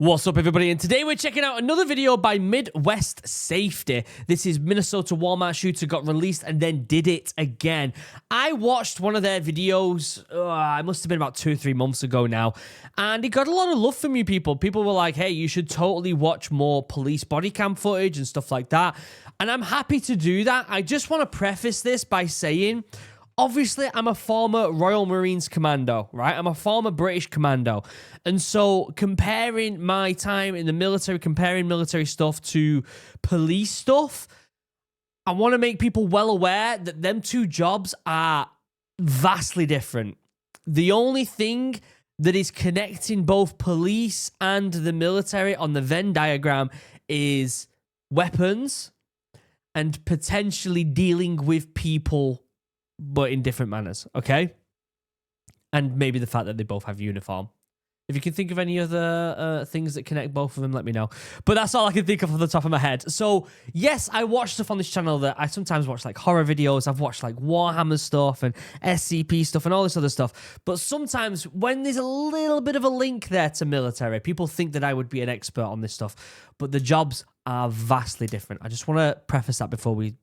What's up, everybody? And today we're checking out another video by Midwest Safety. This is Minnesota Walmart shooter got released and then did it again. I watched one of their videos, it must have been about 2 or 3 months ago now, and it got a lot of love from you people. People were like, hey, you should totally watch more police body cam footage and stuff like that. And I'm happy to do that. I just want to preface this by saying, obviously, I'm a former Royal Marines commando, right? I'm a former British commando. And so comparing my time in the military, comparing military stuff to police stuff, I want to make people well aware that them two jobs are vastly different. The only thing that is connecting both police and the military on the Venn diagram is weapons and potentially dealing with people, but in different manners, okay? And maybe the fact that they both have uniform. If you can think of any other things that connect both of them, let me know. But that's all I can think of off the top of my head. So, yes, I watch stuff on this channel that I sometimes watch, like horror videos. I've watched like Warhammer stuff and SCP stuff and all this other stuff. But sometimes when there's a little bit of a link there to military, people think that I would be an expert on this stuff. But the jobs are vastly different. I just want to preface that before we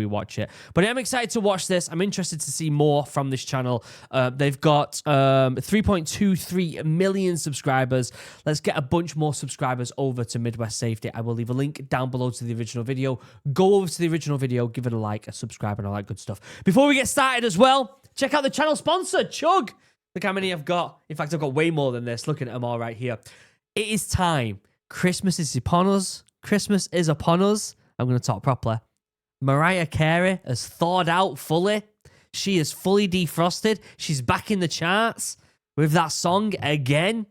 watch it. But I'm excited to watch this. I'm interested to see more from this channel. They've got 3.23 million subscribers. Let's get a bunch more subscribers over to Midwest Safety. I will leave a link down below to the original video. Go over to the original video, give it a like, a subscribe, and all that good stuff. Before we get started as well, check out the channel sponsor, Chug. Look how many I've got. In fact, I've got way more than this. Looking at them all right here. It is time. Christmas is upon us. Christmas is upon us. I'm going to talk properly. Mariah Carey has thawed out fully. She is fully defrosted. She's back in the charts with that song again.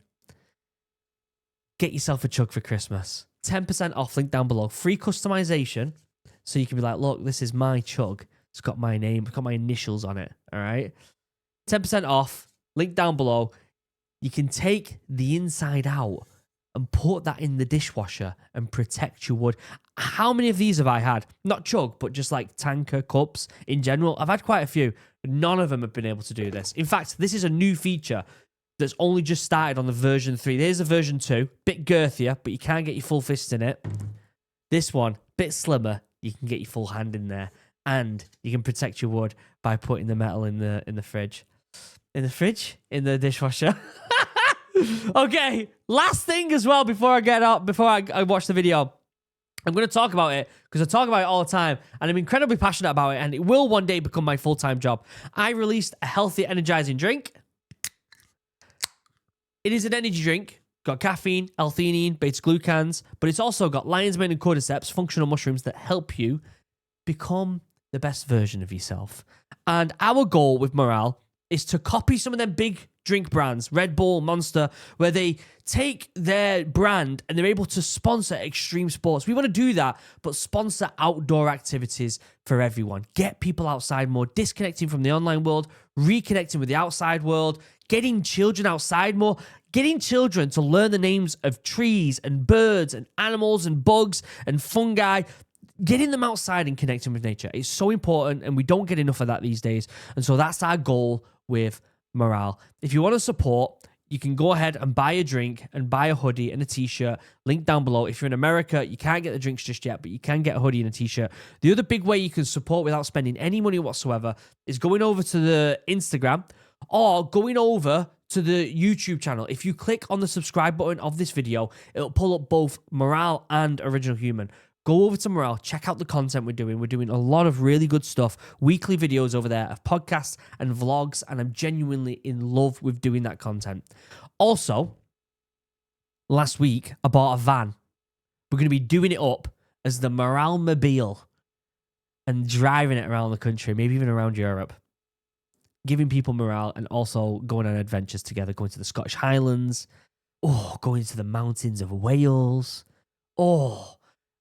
Get yourself a Chug for Christmas. 10% off, link down below. Free customization. So you can be like, look, this is my Chug. It's got my name. It's got my initials on it. All right. 10% off, link down below. You can take the inside out and put that in the dishwasher and protect your wood. How many of these have I had? Not Chug, but just like tanker cups in general. I've had quite a few. None of them have been able to do this. In fact, this is a new feature that's only just started on the version 3. There's a version 2, bit girthier, but you can't get your full fist in it. This one, bit slimmer, you can get your full hand in there, and you can protect your wood by putting the metal in the fridge. In the fridge? In the dishwasher. Okay, last thing as well before I get up, before I watch the video. I'm going to talk about it because I talk about it all the time and I'm incredibly passionate about it and it will one day become my full-time job. I released a healthy, energizing drink. It is an energy drink. Got caffeine, L-theanine, beta-glucans, but it's also got lion's mane and cordyceps, functional mushrooms that help you become the best version of yourself. And our goal with Morale is to copy some of them big drink brands, Red Bull, Monster, where they take their brand and they're able to sponsor extreme sports. We want to do that, but sponsor outdoor activities for everyone. Get people outside more, disconnecting from the online world, reconnecting with the outside world, getting children outside more, getting children to learn the names of trees and birds and animals and bugs and fungi. Getting them outside and connecting with nature is so important, and we don't get enough of that these days. And so that's our goal with Morale. If you want to support, you can go ahead and buy a drink and buy a hoodie and a t-shirt. Link down below. If you're in America, you can't get the drinks just yet, but you can get a hoodie and a t-shirt. The other big way you can support without spending any money whatsoever is going over to the Instagram or going over to the YouTube channel. If you click on the subscribe button of this video, it'll pull up both Morale and Original Human. Go over to Morale, check out the content we're doing. We're doing a lot of really good stuff, weekly videos over there of podcasts and vlogs, and I'm genuinely in love with doing that content. Also, last week, I bought a van. We're going to be doing it up as the Morale Mobile and driving it around the country, maybe even around Europe, giving people morale and also going on adventures together, going to the Scottish Highlands, going to the mountains of Wales,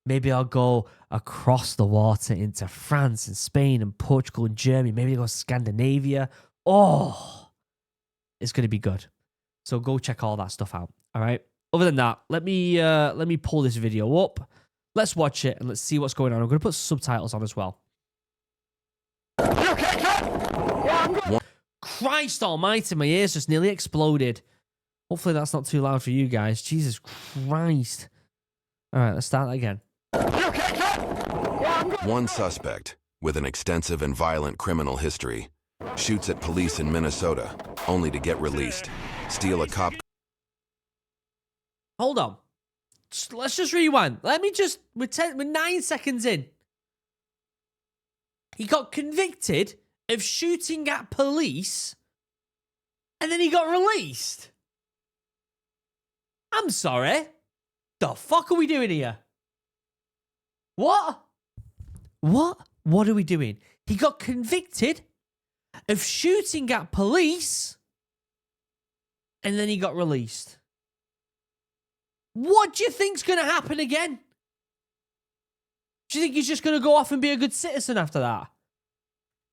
maybe I'll go across the water into France and Spain and Portugal and Germany. Maybe I'll go to Scandinavia. It's going to be good. So go check all that stuff out. All right. Other than that, let me pull this video up. Let's watch it and let's see what's going on. I'm going to put subtitles on as well. Christ almighty, my ears just nearly exploded. Hopefully that's not too loud for you guys. Jesus Christ. All right, let's start that again. One suspect, with an extensive and violent criminal history, shoots at police in Minnesota, only to get released. Steal a cop... Hold on. Let's just rewind. We're 9 seconds in. He got convicted of shooting at police, and then he got released. I'm sorry. The fuck are we doing here? What? What are we doing? He got convicted of shooting at police, and then he got released. What do you think's going to happen again? Do you think he's just going to go off and be a good citizen after that?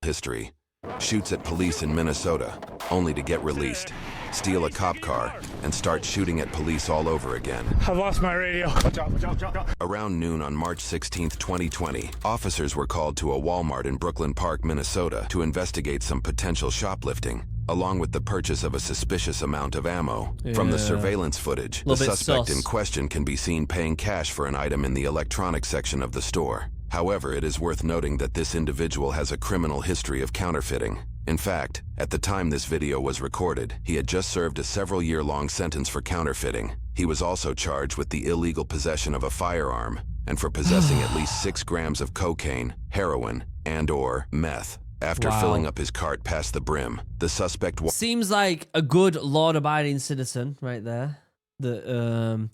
History. Shoots at police in Minnesota, only to get released. Steal a cop car and start shooting at police all over again. I've lost my radio. Watch out. Around noon on March 16, 2020, officers were called to a Walmart in Brooklyn Park, Minnesota, to investigate some potential shoplifting, along with the purchase of a suspicious amount of ammo. From the surveillance footage, the suspect in question can be seen paying cash for an item in the electronics section of the store. However, it is worth noting that this individual has a criminal history of counterfeiting. In fact, at the time this video was recorded, he had just served a several-year-long sentence for counterfeiting. He was also charged with the illegal possession of a firearm and for possessing at least 6 grams of cocaine, heroin, and/or meth. After filling up his cart past the brim, the suspect... Seems like a good law-abiding citizen right there that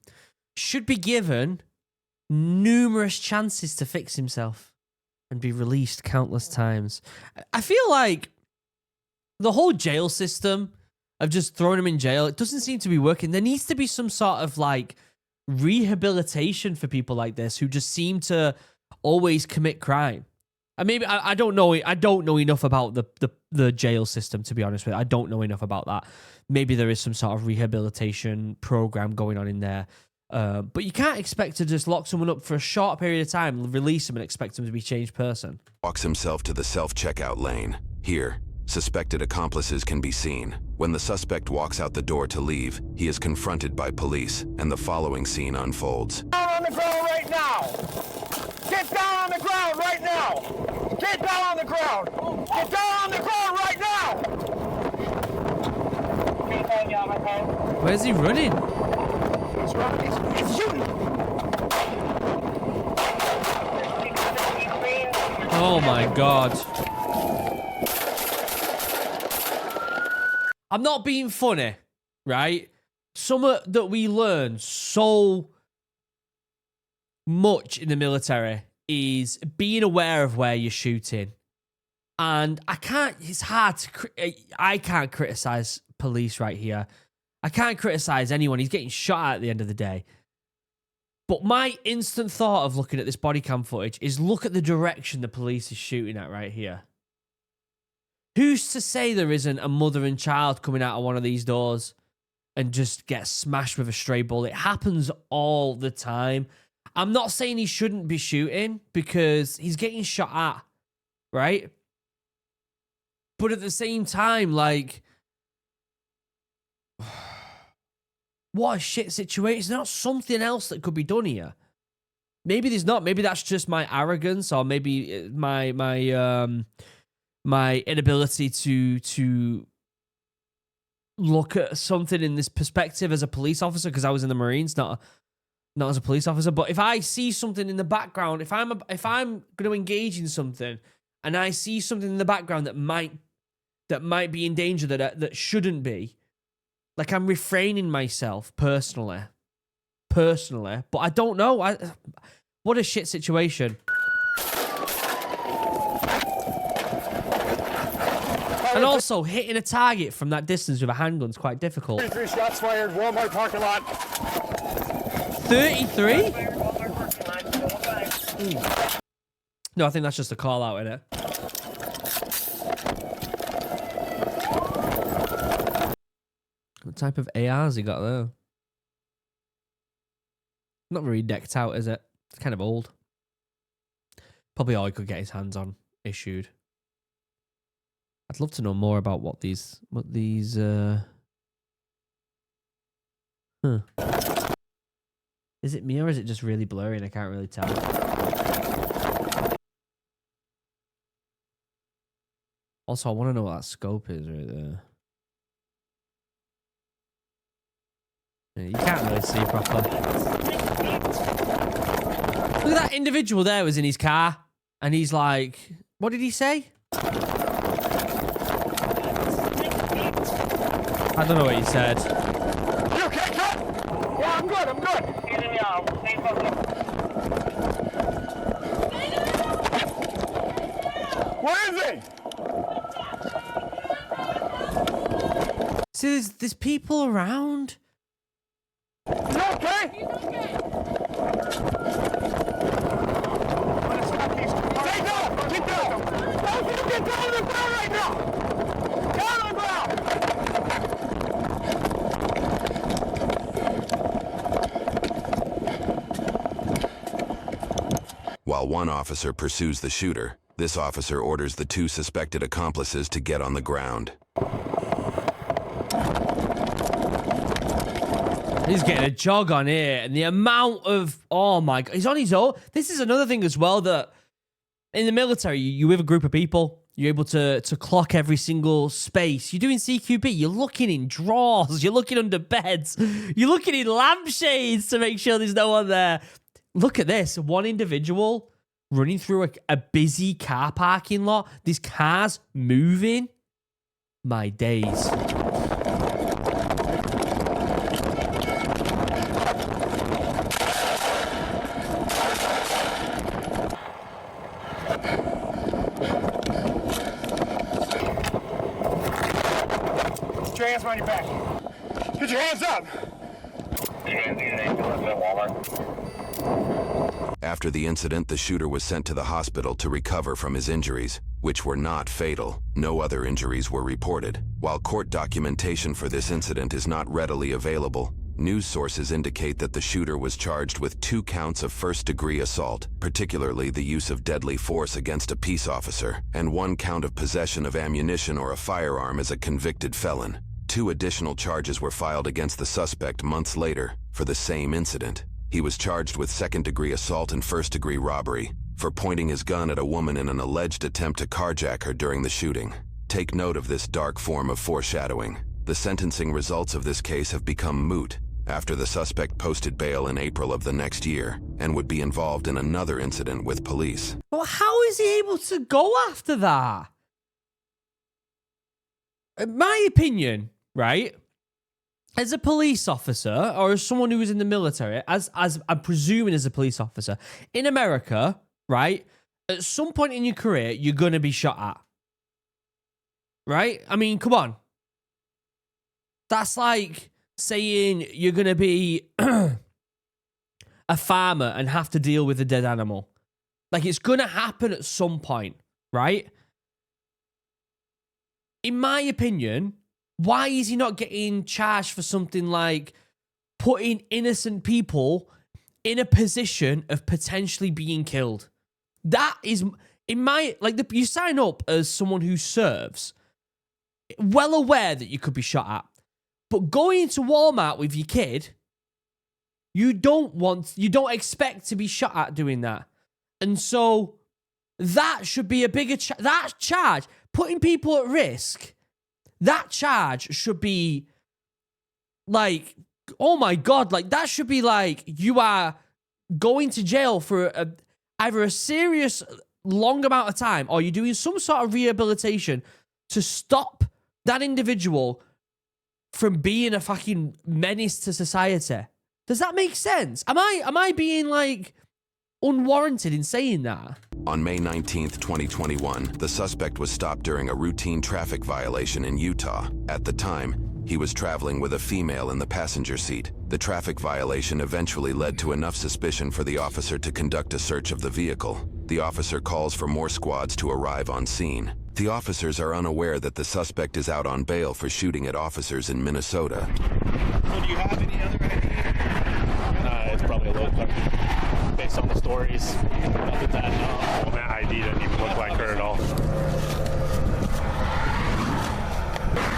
should be given numerous chances to fix himself and be released countless times. I feel like the whole jail system of just throwing him in jail, it doesn't seem to be working. There needs to be some sort of like rehabilitation for people like this who just seem to always commit crime. And maybe I don't know enough about the jail system, to be honest with you. I don't know enough about that. Maybe there is some sort of rehabilitation program going on in there. But you can't expect to just lock someone up for a short period of time, release them, and expect them to be a changed person. Walks himself to the self-checkout lane. Here, suspected accomplices can be seen. When the suspect walks out the door to leave, he is confronted by police, and the following scene unfolds. Down on the ground right now! Get down on the ground right now! Get down on the ground! Get down on the ground right now! Where's he running? He's shooting! Oh my God. I'm not being funny, right? Something that we learn so much in the military is being aware of where you're shooting. And I can't criticize police right here. I can't criticize anyone. He's getting shot at the end of the day. But my instant thought of looking at this body cam footage is look at the direction the police is shooting at right here. Who's to say there isn't a mother and child coming out of one of these doors and just get smashed with a stray bullet? It happens all the time. I'm not saying he shouldn't be shooting because he's getting shot at, right? But at the same time, like, what a shit situation. Is there not something else that could be done here? Maybe there's not. Maybe that's just my arrogance, or maybe my inability to look at something in this perspective as a police officer, because I was in the Marines, not as a police officer. But if I see something in the background, if I'm going to engage in something and I see something in the background that might be in danger, that shouldn't be, like, I'm refraining myself personally. But I don't know. What a shit situation. And also, hitting a target from that distance with a handgun is quite difficult. 33 shots fired, Walmart parking lot. 33? No, I think that's just a call out, innit? What type of ARs he got there? Not very decked out, is it? It's kind of old. Probably all he could get his hands on issued. I'd love to know more about what these Huh. Is it me or is it just really blurry and I can't really tell? Also, I want to know what that scope is right there. Yeah, you can't really see properly. Look at that individual there was in his car. And he's like, what did he say? I don't know what he said. You okay, cut? Yeah, I'm good, I'm good. Where is he? See, there's people around. You okay? Stay down! Get down! Don't you get down on the ground right now! Down on the ground! While one officer pursues the shooter, this officer orders the 2 suspected accomplices to get on the ground. He's getting a jog on here, and the amount of, oh my God, he's on his own. This is another thing as well, that in the military, you with a group of people, you're able to clock every single space. You're doing CQB, you're looking in drawers, you're looking under beds, you're looking in lampshades to make sure there's no one there. Look at this, one individual running through a busy car parking lot. These cars moving. My days. Put your hands behind your back. Get your hands up! After the incident, the shooter was sent to the hospital to recover from his injuries, which were not fatal. No other injuries were reported. While court documentation for this incident is not readily available, news sources indicate that the shooter was charged with 2 counts of first-degree assault, particularly the use of deadly force against a peace officer, and 1 count of possession of ammunition or a firearm as a convicted felon. 2 additional charges were filed against the suspect months later for the same incident. He was charged with second-degree assault and first-degree robbery for pointing his gun at a woman in an alleged attempt to carjack her during the shooting. Take note of this dark form of foreshadowing. The sentencing results of this case have become moot after the suspect posted bail in April of the next year and would be involved in another incident with police. Well, how is he able to go after that? In my opinion, right? As a police officer, or as someone who was in the military, as I'm presuming as a police officer, in America, right, at some point in your career, you're going to be shot at. Right? I mean, come on. That's like saying you're going to be a farmer and have to deal with a dead animal. Like, it's going to happen at some point, right? In my opinion, why is he not getting charged for something like putting innocent people in a position of potentially being killed? That is, in my, like, you sign up as someone who serves, well aware that you could be shot at. But going into Walmart with your kid, you don't expect to be shot at doing that. And so that should be a bigger, that charge, putting people at risk, that charge should be like, oh my God, like that should be like you are going to jail for either a serious long amount of time or you're doing some sort of rehabilitation to stop that individual from being a fucking menace to society. Does that make sense? Am I being like unwarranted in saying that? On May 19th, 2021, the suspect was stopped during a routine traffic violation in Utah. At the time, he was traveling with a female in the passenger seat. The traffic violation eventually led to enough suspicion for the officer to conduct a search of the vehicle. The officer calls for more squads to arrive on scene. The officers are unaware that the suspect is out on bail for shooting at officers in Minnesota. So do you have any other idea? It's probably a little question. Based on the stories, nothing that well, that ID doesn't even look like her at all.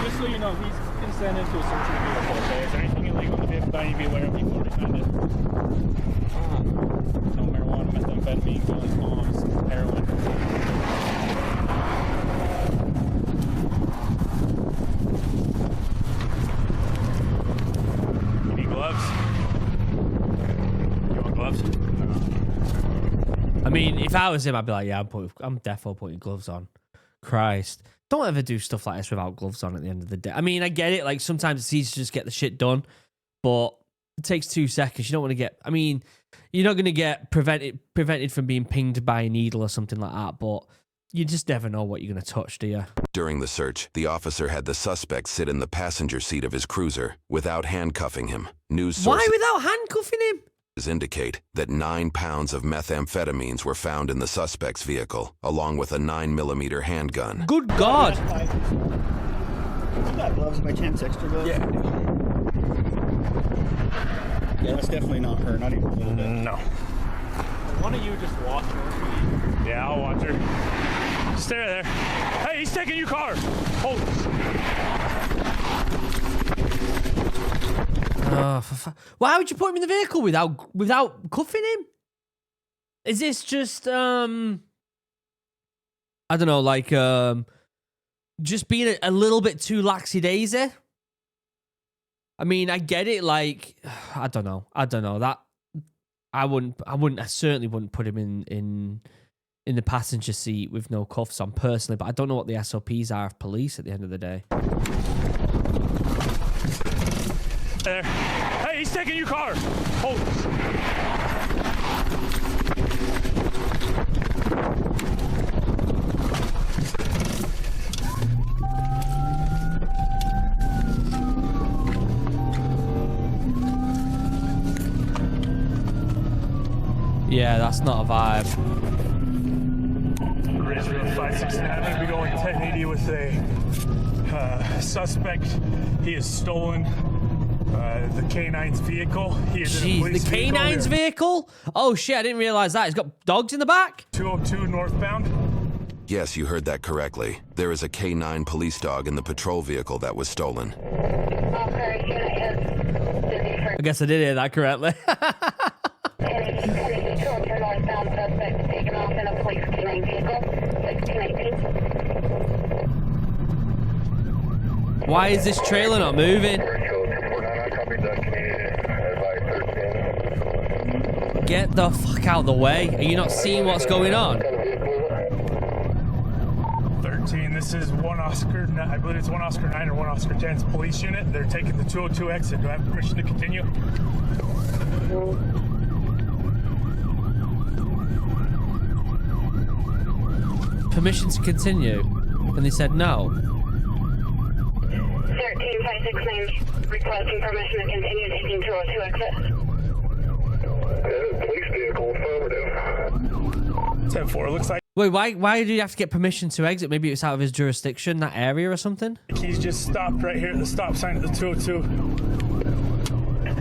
Just so you know, he's consented to a search of the vehicle. Okay, is there anything illegal anything on the vehicle that I need to be aware of before we found it? No marijuana, methamphetamine, guns, bombs, heroin. You need gloves? You want gloves? I mean, if I was him, I'd be like, yeah, I'm definitely putting gloves on. Christ. Don't ever do stuff like this without gloves on at the end of the day. I mean, I get it. Like, sometimes it's easy to just get the shit done, but it takes 2 seconds. You don't want to get... I mean, you're not going to get prevented from being pinged by a needle or something like that, but you just never know what you're going to touch, do you? During the search, the officer had the suspect sit in the passenger seat of his cruiser without handcuffing him. News sources Why without handcuffing him? indicate that 9 pounds of methamphetamines were found in the suspect's vehicle, along with a 9mm handgun. Good God. You got gloves by chance, extra gloves? Yeah. Yeah, that's definitely not her, not even a little bit. No. Why don't you just watch her? Yeah, I'll watch her. Stay there. Hey, he's taking your car. Hold. Why would you put him in the vehicle without cuffing him? Is this just I don't know, like just being a little bit too laxy-daisy? I mean, I get it. Like, I don't know. That I certainly wouldn't put him in the passenger seat with no cuffs on personally. But I don't know what the SOPs are of police at the end of the day. There. Hey, he's taking your car. Hold. Yeah, that's not a vibe. Ridgeville 569. I'm going to be going 1080 with a suspect. He has stolen the K9's vehicle. He is in a Jeez, police the K9's vehicle? Oh shit, I didn't realize that. He's got dogs in the back? 202 northbound. Yes, you heard that correctly. There is a K9 police dog in the patrol vehicle that was stolen. I guess I did hear that correctly. Why is this trailer not moving? Get the fuck out of the way. Are you not seeing what's going on? 13. This is one Oscar. I believe it's one Oscar 9 or one Oscar 10's police unit. They're taking the 202 exit. Do I have permission to continue? Permission to continue? And they said no. 13569 requesting permission to continue taking 202 exit. Police vehicle affirmative. 10-4. Looks like Wait, why do you have to get permission to exit? Maybe it's out of his jurisdiction, that area or something? he's just stopped right here at the stop sign at the 202.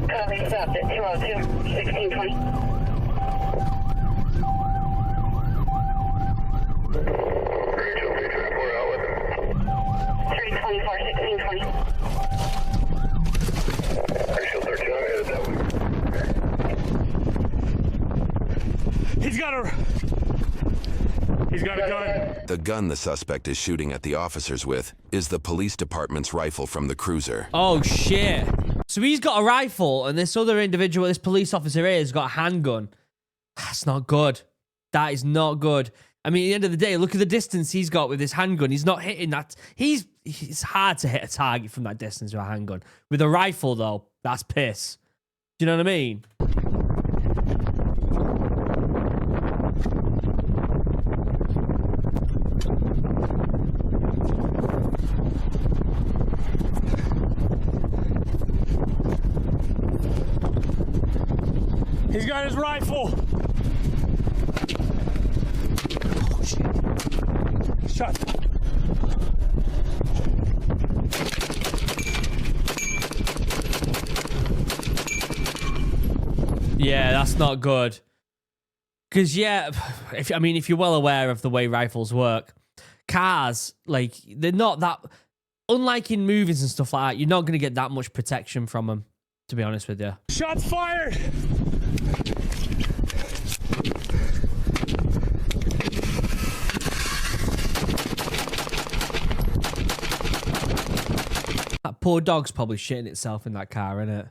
Copy, stopped at 202, 1620. Rachel, B-24 outlet. 324, 1620. Rachel 13, I'm headed that way. He's got a gun. The gun the suspect is shooting at the officers with is the police department's rifle from the cruiser. Oh, shit. So he's got a rifle, and this other individual, this police officer here, has got a handgun. That's not good. That is not good. I mean, at the end of the day, look at the distance he's got with this handgun. He's not hitting that. It's hard to hit a target from that distance with a handgun. With a rifle, though, that's piss. Do you know what I mean? He's got his rifle. Oh, shit. Shot. Yeah, that's not good. Because, yeah, if you're well aware of the way rifles work, cars, like, they're not that... Unlike in movies and stuff like that, you're not going to get that much protection from them. to be honest with you. Shots fired! That poor dog's probably shitting itself in that car, innit?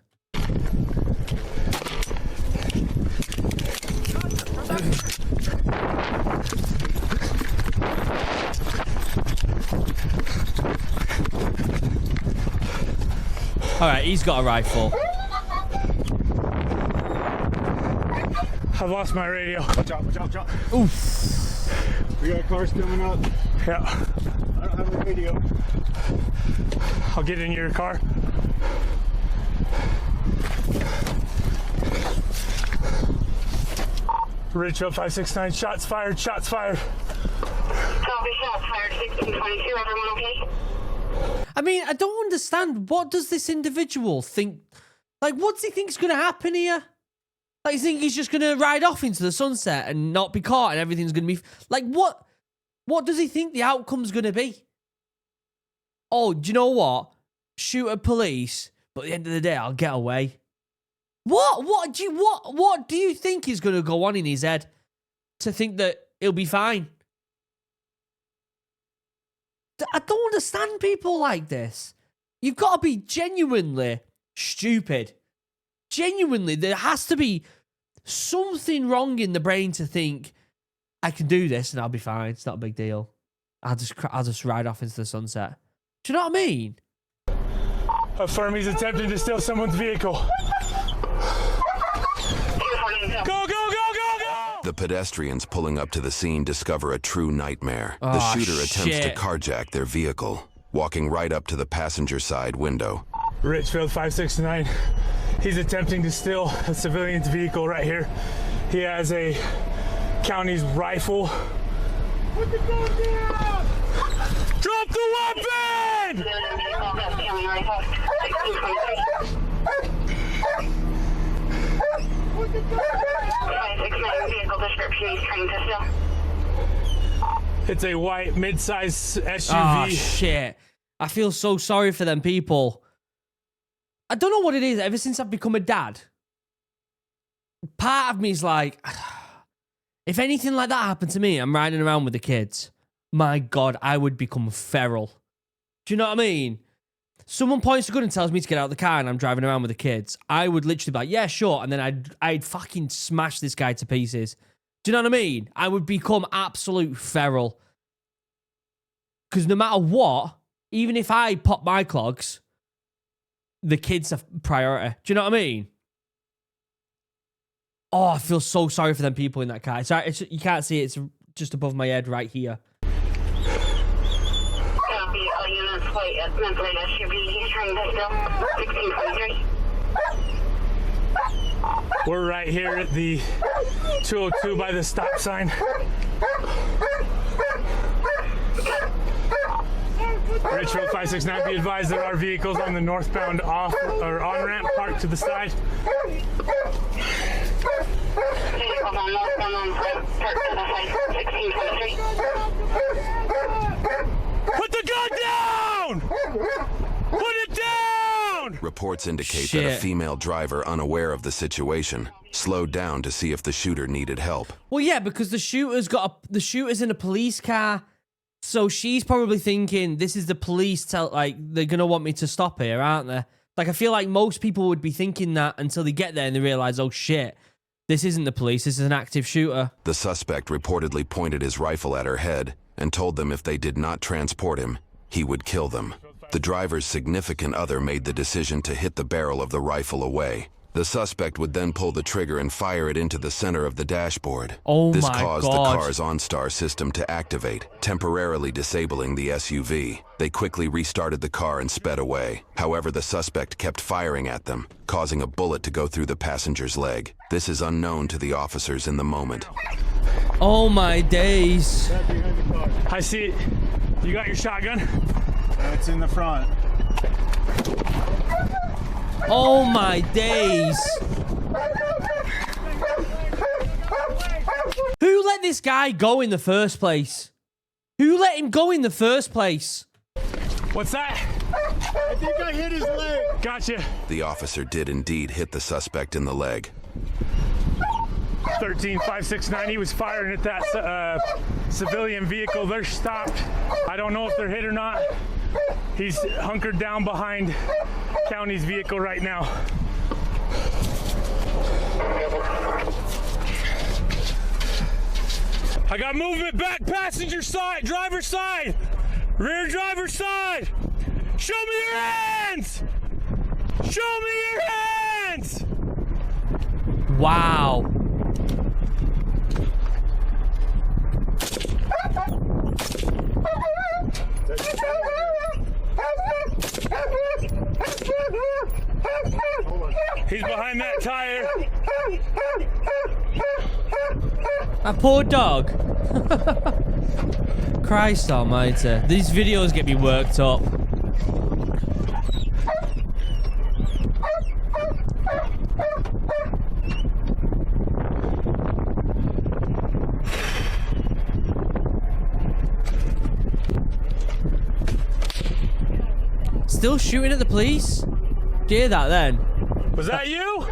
Alright, he's got a rifle. I've lost my radio. Watch out, watch out, watch out. Oof. We got cars coming up. Yeah. I don't have a radio. I'll get in your car. Ridgefield 569, shots fired, shots fired. Copy, shots fired, 1622, everyone okay? I mean, I don't understand. What does this individual think? Like, what does he think's going to happen here? Like, you think he's just going to ride off into the sunset and not be caught and everything's going to be... Like, what? What does he think the outcome's going to be? Oh, do you know what? Shoot at police, but at the end of the day, I'll get away. What? What do you think is going to go on in his head to think that he'll be fine? I don't understand people like this. You've got to be genuinely stupid. Genuinely, there has to be something wrong in the brain to think, I can do this and I'll be fine. It's not a big deal. I'll just ride off into the sunset. Do you know what I mean? Affirm he's attempting to steal someone's vehicle. Go, go, go, go, go! The pedestrians pulling up to the scene discover a true nightmare. The Oh, shooter attempts to shit. carjack their vehicle, walking right up to the passenger side window. Richfield 569. He's attempting to steal a civilian's vehicle right here. He has a county's rifle. Put the gun down! Drop the weapon! It's a white mid-size SUV. Oh, shit. I feel so sorry for them people. I don't know what it is. Ever since I've become a dad, part of me is like, if anything like that happened to me, I'm riding around with the kids. My God, I would become feral. Do you know what I mean? Someone points a gun and tells me to get out of the car and I'm driving around with the kids. I would literally be like, yeah, sure. And then I'd fucking smash this guy to pieces. Do you know what I mean? I would become absolute feral. Because no matter what, even if I pop my clogs, the kids are priority. Do you know what I mean? Oh, I feel so sorry for them people in that car. It's you can't see it. It's just above my head right here. Copy, all units, white SUV, he's trying to steal 1623. We're right here at the 202 by the stop sign. Richfield 569, be advised there are vehicles on the northbound off or on ramp parked to the side. Vehicles on northbound on ramp parked to the side, 1623. Put the gun down! Put it down! Reports indicate that a Shit. female driver, unaware of the situation, slowed down to see if the shooter needed help. Well, yeah, because the shooter's in a police car, so she's probably thinking this is the police. They're gonna want me to stop here, aren't they? Like, I feel like most people would be thinking that until they get there and they realize, oh shit, this isn't the police. This is an active shooter. The suspect reportedly pointed his rifle at her head and told them if they did not transport him, he would kill them. The driver's significant other made the decision to hit the barrel of the rifle away. The suspect would then pull the trigger and fire it into the center of the dashboard. Oh This my caused God. the car's OnStar system to activate, temporarily disabling the SUV. They quickly restarted the car and sped away. However, the suspect kept firing at them, causing a bullet to go through the passenger's leg. This is unknown to the officers in the moment. Oh my days. I see it. You got your shotgun? It's in the front. Oh my days. Who let this guy go in the first place? Who let him go in the first place? What's that? I think I hit his leg. Gotcha. The officer did indeed hit the suspect in the leg. 13569. He was firing at that civilian vehicle. They're stopped. I don't know if they're hit or not. He's hunkered down behind County's vehicle right now. I got movement back passenger side, driver's side, rear driver's side. Show me your hands! Show me your hands! Wow. He's behind that tire. That poor dog. Christ almighty. These videos get me worked up. Still shooting at the police? Do you hear that then? Was that you?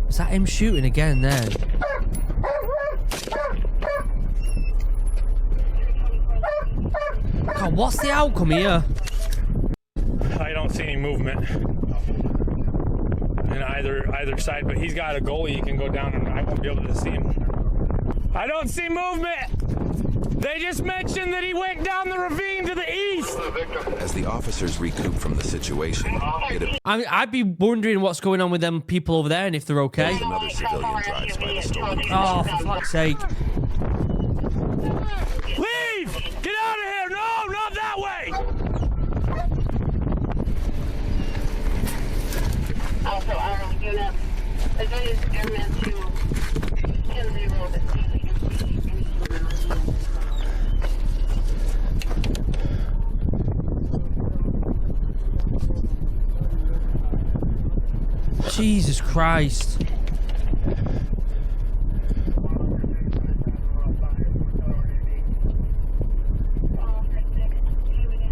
Is that him shooting again then? God, what's the outcome here? I don't see any movement in either side, but he's got a goalie he can go down and I won't be able to see him. I don't see movement. They just mentioned that he went down the ravine to the east. As the officers recoup from the situation, I'd be wondering what's going on with them people over there and if they're okay. another civilian drives by the stolen Oh, for fuck's sake. Leave! Get out of here! No, not that way! Also, unit, advise airman to Kennedy Road. Jesus Christ.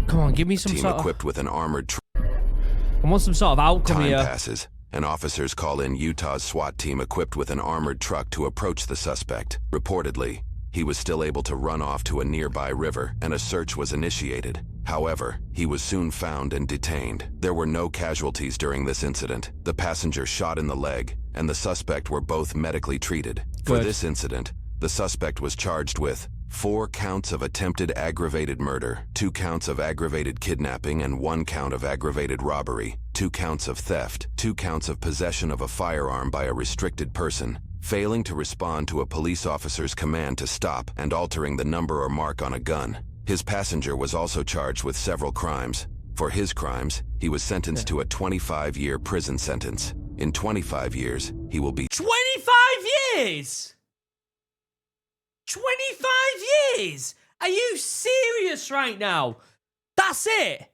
Come on, give me some team sort of... equipped with an armored I want some sort of outcome time here. passes, and officers call in Utah's SWAT team equipped with an armored truck to approach the suspect. Reportedly, he was still able to run off to a nearby river, and a search was initiated. However, he was soon found and detained. There were no casualties during this incident. The passenger shot in the leg, and the suspect were both medically treated. For Good. this incident, the suspect was charged with 4 counts of attempted aggravated murder, 2 counts of aggravated kidnapping, and 1 count of aggravated robbery, 2 counts of theft, 2 counts of possession of a firearm by a restricted person, failing to respond to a police officer's command to stop, and altering the number or mark on a gun. His passenger was also charged with several crimes. For his crimes, he was sentenced to a 25-year prison sentence. In 25 years, he will be 25 years? 25 years? Are you serious right now? That's it?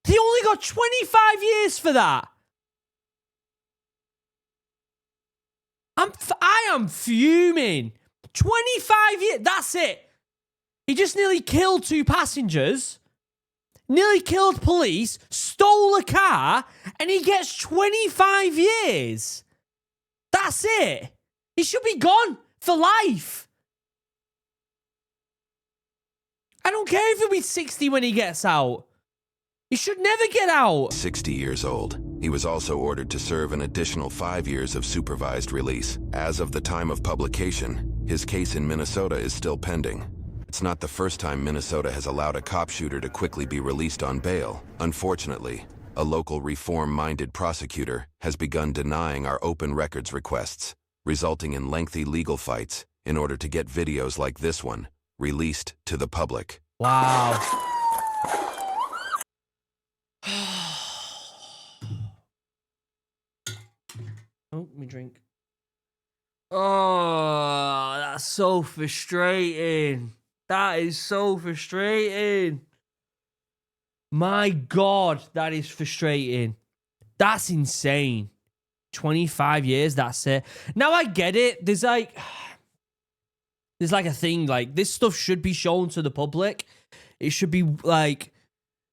He only got 25 years for that? I am fuming. 25 years, that's it. He just nearly killed 2 passengers, nearly killed police, stole a car, and he gets 25 years. That's it. He should be gone for life. I don't care if he'll be 60 when he gets out. He should never get out. 60 years old. He was also ordered to serve an additional 5 years of supervised release. As of the time of publication, his case in Minnesota is still pending. It's not the first time Minnesota has allowed a cop shooter to quickly be released on bail. Unfortunately, a local reform-minded prosecutor has begun denying our open records requests, resulting in lengthy legal fights in order to get videos like this one released to the public. Wow. Oh, let me drink. Oh, That's so frustrating. That is so frustrating. My God, that is frustrating. That's insane. 25 years, that's it. Now I get it. There's like a thing, like this stuff should be shown to the public. It should be like,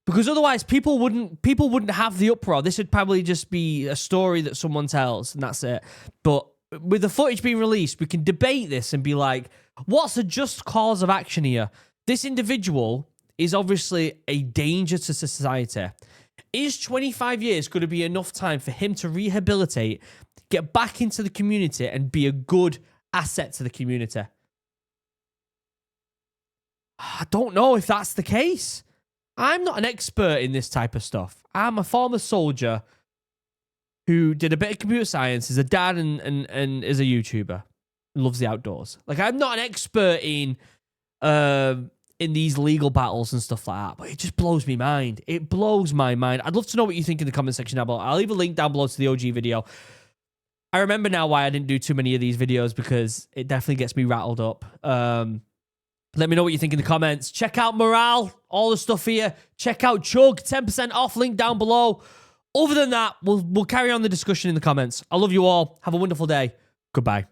because otherwise people wouldn't have the uproar. This would probably just be a story that someone tells and that's it. But with the footage being released, we can debate this and be like, what's a just cause of action here? This individual is obviously a danger to society. Is 25 years going to be enough time for him to rehabilitate, get back into the community, and be a good asset to the community? I don't know if that's the case. I'm not an expert in this type of stuff. I'm a former soldier who did a bit of computer science, is a dad, and is a YouTuber. Loves the outdoors. Like, I'm not an expert in these legal battles and stuff like that, but it just blows me mind. It blows my mind. I'd love to know what you think in the comment section down below. I'll leave a link down below to the OG video. I remember now why I didn't do too many of these videos, because it definitely gets me rattled up. Let me know what you think in the comments. Check out Morale, all the stuff here. Check out Chug, 10% off, link down below. Other than that, we'll carry on the discussion in the comments. I love you all. Have a wonderful day. Goodbye.